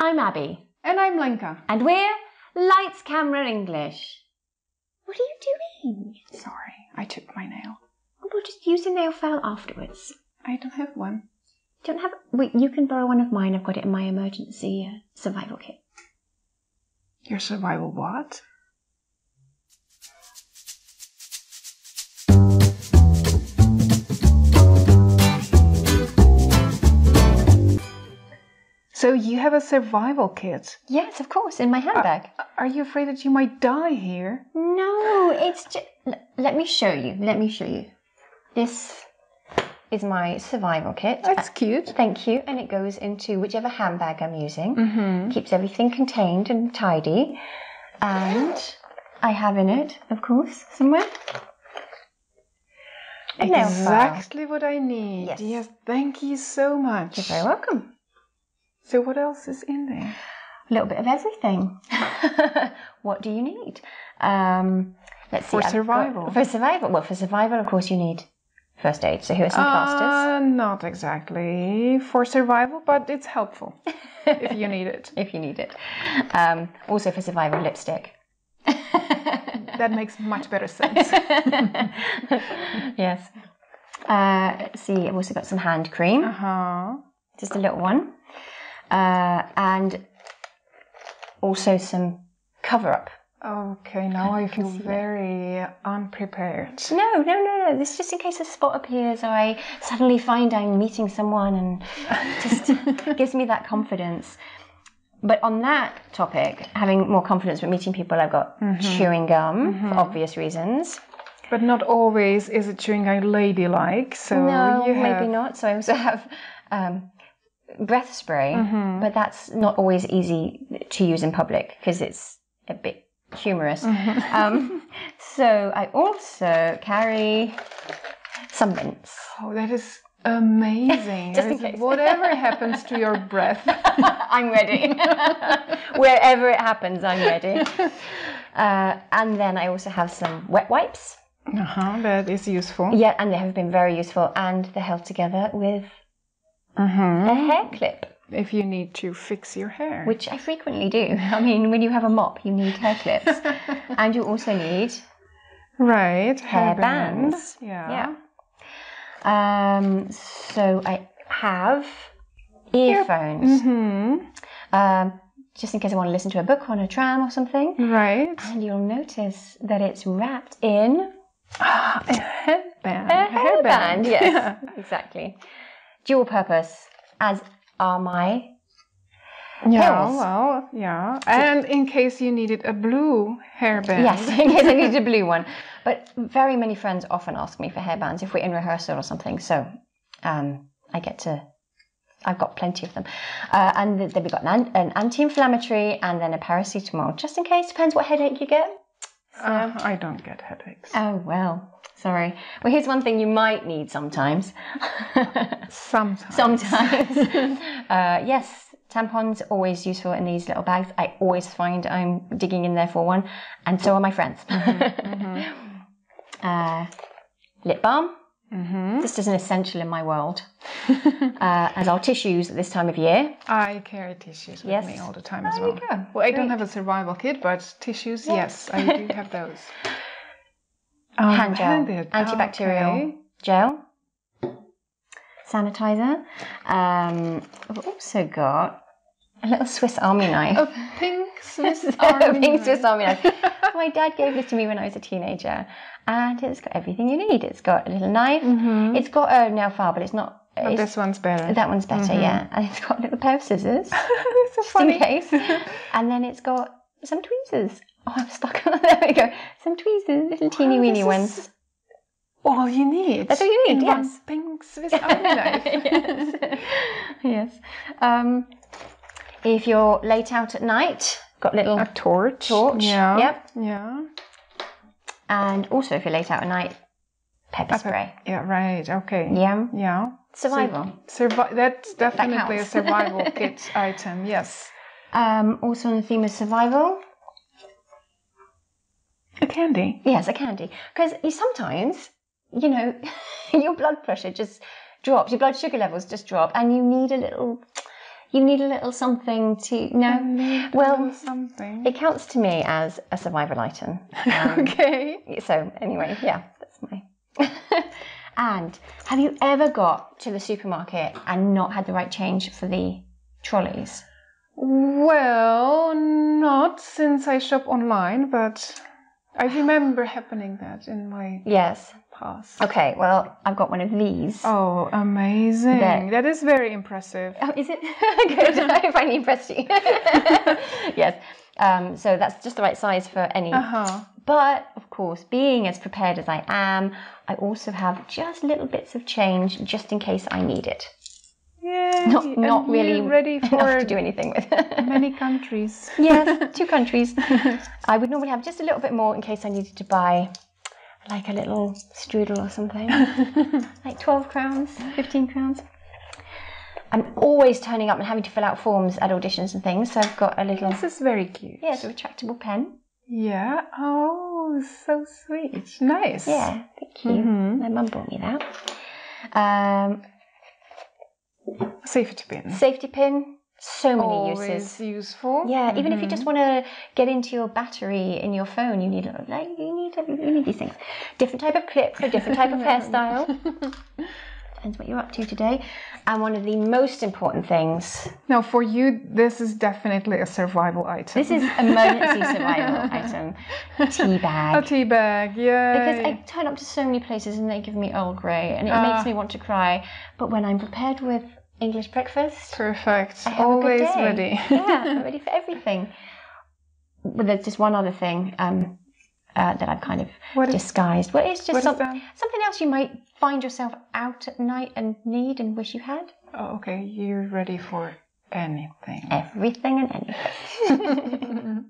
I'm Abby. And I'm Lenka. And we're Lights, Camera, English. What are you doing? Sorry, I took my nail. We'll just use the nail file afterwards. I don't have one. Don't have... Wait, you can borrow one of mine. I've got it in my emergency survival kit. Your survival what? So you have a survival kit? Yes, of course, in my handbag. Are you afraid that you might die here? No, it's just... Let me show you. This is my survival kit. That's cute. Thank you. And it goes into whichever handbag I'm using. Mm-hmm. Keeps everything contained and tidy. And I have in it, of course, somewhere, a nail file. Exactly what I need. Yes, thank you so much. You're very welcome. So what else is in there? A little bit of everything. What do you need? Let's see. For survival. For survival. Well, for survival, of course, you need first aid. So here are some plasters. Not exactly for survival, but it's helpful if you need it. If you need it. Also for survival, lipstick. That makes much better sense. Yes. Let's see. I've also got some hand cream. Just a little one. And also some cover-up. Okay, now I feel very unprepared. No. This is just in case a spot appears or I suddenly find I'm meeting someone and just gives me that confidence. But on that topic, having more confidence with meeting people, I've got chewing gum for obvious reasons. But not always is it chewing gum ladylike. So no, maybe not. So I also have breath spray, but that's not always easy to use in public because it's a bit humorous. So I also carry some mints. Oh, that is amazing. Just in case. Whatever happens to your breath. I'm ready. Wherever it happens, I'm ready. And then I also have some wet wipes. That is useful. Yeah, and they have been very useful, and they're held together with a hair clip. If you need to fix your hair. Which I frequently do. I mean, when you have a mop, you need hair clips. And you also need... Right. Hair bands. Yeah. So I have earphones. Just in case I want to listen to a book on a tram or something. Right. And you'll notice that it's wrapped in... a headband. A hairband, yes. Yeah. Exactly. Dual purpose, as are my pills. And in case you needed a blue hairband. Yes, in case I needed a blue one. But very many friends often ask me for hairbands if we're in rehearsal or something. So I've got plenty of them. And then we've got an anti-inflammatory and then a paracetamol, just in case. Depends what headache you get. So. I don't get headaches. Oh, well. Sorry. Well, here's one thing you might need sometimes. Sometimes. Yes, tampons are always useful in these little bags. I always find I'm digging in there for one, and so are my friends. Lip balm, just as an essential in my world. As are tissues at this time of year. I carry tissues with me all the time as well. There you go. Well, I don't have a survival kit, but tissues, yes, I do have those. Hand gel, antibacterial gel, sanitizer. I've also got a little Swiss Army knife. A pink Swiss Army knife. Swiss Army knife. My dad gave this to me when I was a teenager, and it's got everything you need. It's got a little knife. It's got a nail file, but it's not. But this one's better. That one's better, yeah. And it's got a little pair of scissors, so just funny. in case. And then it's got some tweezers. Oh, I'm stuck. There we go. Some tweezers, little teeny weeny ones. All you need. That's all you need, yes. One pink Swiss Army knife. Yes. If you're late out at night, got little... A torch. Yeah. Yep. Yeah. And also, if you're late out at night, pepper spray. Yeah, right. Okay. Yeah. Survival. That's definitely a survival kit item, yes. Also on the theme of survival... A candy. Yes, a candy. Because sometimes, your blood pressure just drops, your blood sugar levels just drop, and you need a little You need a little something to... No? Well, something. It counts to me as a survival item. Okay. So, anyway, yeah, that's my... And have you ever got to the supermarket and not had the right change for the trolleys? Well, not since I shop online, but I remember happening that in my past. Okay, well, I've got one of these. Oh, amazing. That is very impressive. Oh, is it? Good. I finally impressed you. Yes. So that's just the right size for any. But, of course, being as prepared as I am, I also have just little bits of change just in case I need it. Yay! Not really ready for enough to do anything with. Many countries. Yes, 2 countries. I would normally have just a little bit more in case I needed to buy like a little strudel or something. Like 12 crowns, 15 crowns. I'm always turning up and having to fill out forms at auditions and things, so I've got a little... This is very cute. Yeah, it's a retractable pen. Yeah. Oh, so sweet. Nice. Yeah, thank you. My mum bought me that. Safety pin. Safety pin. So many Always uses. Useful. Yeah, even if you just want to get into your battery in your phone, you need these things. Different type of clip for a different type of hairstyle. Depends what you're up to today. And one of the most important things. Now, for you, this is definitely a survival item. This is emergency survival item. Tea bag. A tea bag, yeah. Because I turn up to so many places and they give me Earl Grey, and it makes me want to cry. But when I'm prepared with English breakfast, perfect. I have Always a good day. ready. Yeah, I'm ready for everything. But there's just one other thing that I've kind of disguised. Well, it's just something else you might find yourself out at night and need and wish you had. Oh, okay. You're ready for anything. Everything and anything.